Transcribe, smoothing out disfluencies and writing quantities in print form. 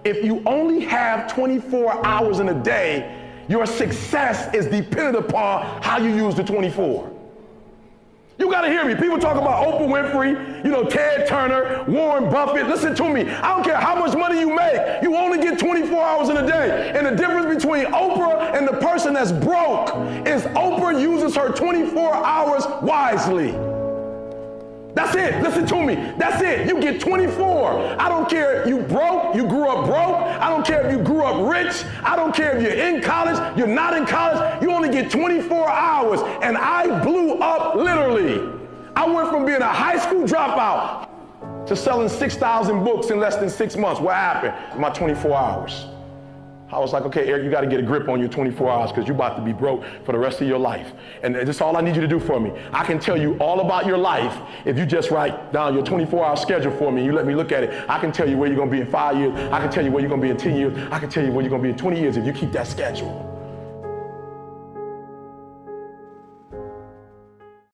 If you only have 24 hours in a day, your success is dependent upon how you use the 24. You gotta hear me. People talk about Oprah Winfrey, Ted Turner, Warren Buffett. Listen to me. I don't care how much money you make. You only get 24 hours in a day. And the difference between Oprah and the person that's broke is Oprah uses her 24 hours wisely. That's it. Listen to me. That's it. You get 24. I don't care if you broke, you grew up broke. I don't care if you grew up rich. I don't care if you're in college, you're not in college. You only get 24 hours. And I blew up literally. I went from being a high school dropout to selling 6,000 books in less than 6 months. What happened? In my 24 hours. I was like, okay, Eric, you got to get a grip on your 24 hours because you're about to be broke for the rest of your life. And that's all I need you to do for me. I can tell you all about your life if you just write down your 24-hour schedule for me and you let me look at it. I can tell you where you're going to be in 5 years. I can tell you where you're going to be in 10 years. I can tell you where you're going to be in 20 years if you keep that schedule.